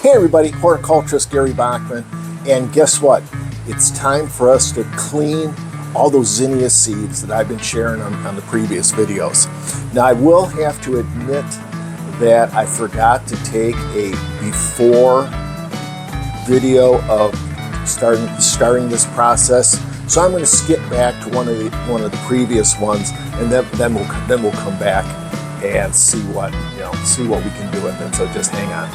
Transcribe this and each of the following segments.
Hey everybody, horticulturist Gary Bachman, and guess what? It's time for us to clean all those zinnia seeds that I've been sharing on the previous videos. Now I will have to admit that I forgot to take a before video of starting this process, so I'm going to skip back to one of the previous ones, and then we'll come back and see what we can do with it. So just hang on.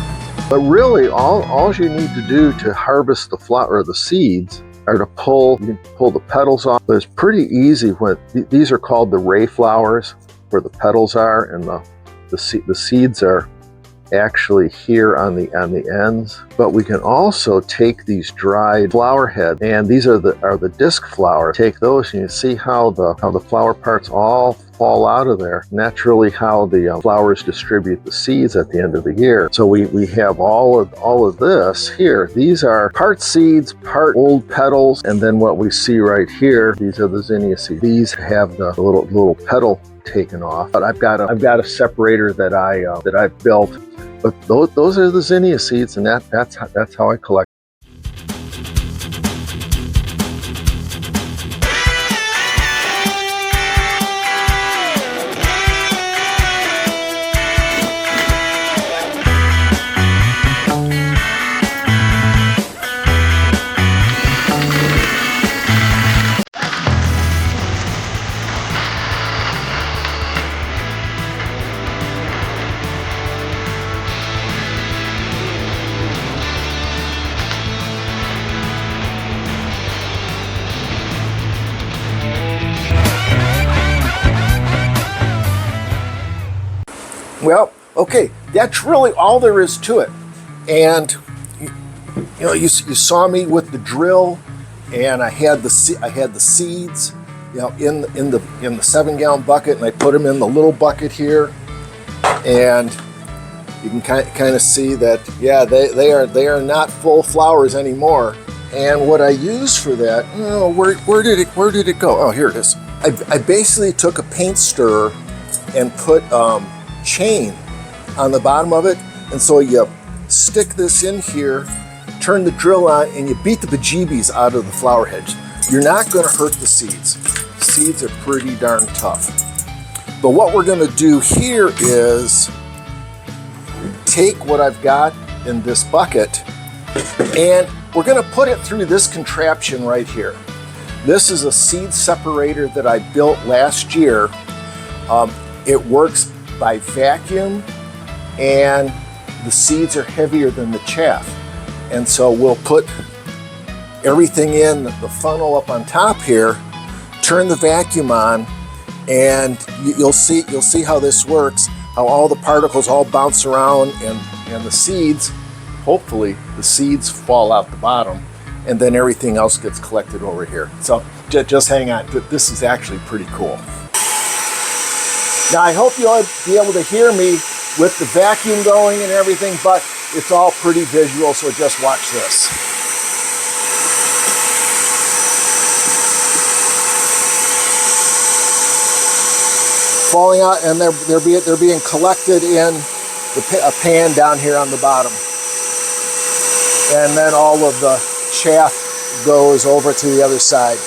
But really, all you need to do to harvest the flower or the seeds are to pull the petals off. It's pretty easy. When these are called the ray flowers, where the petals are, and the seeds are actually here on the ends. But we can also take these dried flower heads, and these are the disc flowers. Take those, and you see how the flower parts all fall out of there. And that's really how the flowers distribute the seeds at the end of the year. So we have all of this here. These are part seeds, part old petals, and then what we see right here, these are the zinnia seeds. These have the little petal taken off. But I've got a separator that I've built. But those are the zinnia seeds, and that's how I collect. Well, okay, that's really all there is to it. And you saw me with the drill, and I had the seeds, in the 7-gallon bucket, and I put them in the little bucket here, and you can kind of see that, yeah, they are not full flowers anymore. And what I use for that, where did it go? Oh, here it is. I basically took a paint stirrer and put chain on the bottom of it, and so you stick this in here, turn the drill on, and you beat the bejeebies out of the flower heads. You're not going to hurt the seeds. Seeds are pretty darn tough. But what we're going to do here is take what I've got in this bucket, and we're going to put it through this contraption right here. This is a seed separator that I built last year. It works by vacuum, and the seeds are heavier than the chaff. And so we'll put everything in the funnel up on top here, turn the vacuum on, and you'll see how this works, how all the particles all bounce around, and the seeds, hopefully the seeds fall out the bottom, and then everything else gets collected over here. So just hang on, this is actually pretty cool. Now I hope you'll be able to hear me with the vacuum going and everything, but it's all pretty visual, so just watch this. Falling out, and they're being collected in a pan down here on the bottom. And then all of the chaff goes over to the other side.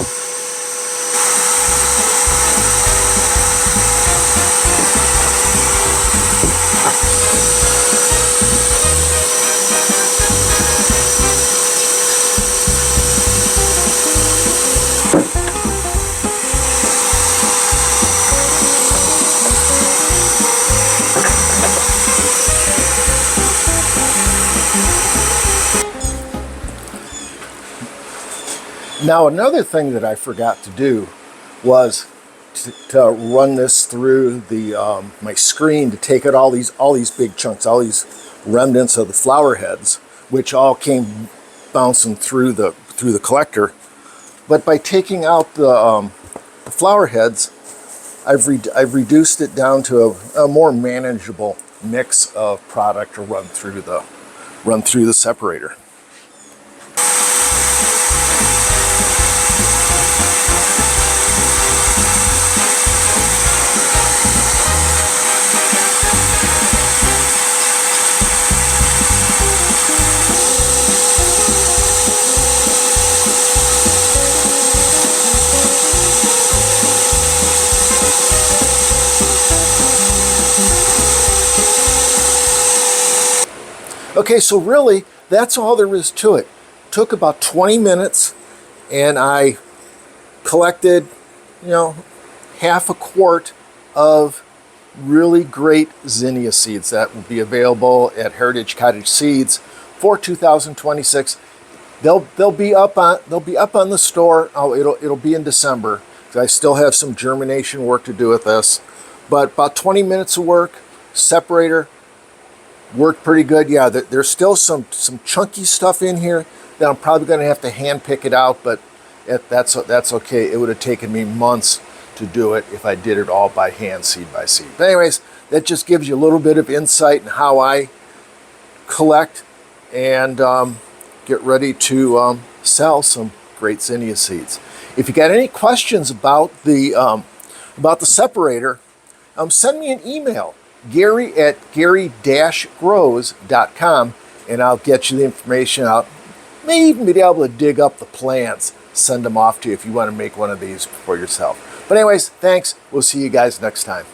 Now another thing that I forgot to do was to run this through my screen to take out all these big chunks, all these remnants of the flower heads, which all came bouncing through the collector. But by taking out the flower heads, I've reduced it down to a more manageable mix of product to run through the separator. Okay, so really, that's all there is to it. Took about 20 minutes, and I collected, half a quart of really great zinnia seeds that will be available at Heritage Cottage Seeds for 2026. They'll be up on the store. Oh, it'll be in December, because I still have some germination work to do with this. But about 20 minutes of work. Separator worked pretty good. Yeah, there's still some chunky stuff in here that I'm probably going to have to hand pick it out, but that's okay. It would have taken me months to do it if I did it all by hand, seed by seed. But anyways, that just gives you a little bit of insight in how I collect and get ready to sell some great zinnia seeds. If you got any questions about the separator, send me an email, gary@gary-grows.com, and I'll get you the information out. May even be able to dig up the plans, send them off to you if you want to make one of these for yourself. But anyways, thanks. We'll see you guys next time.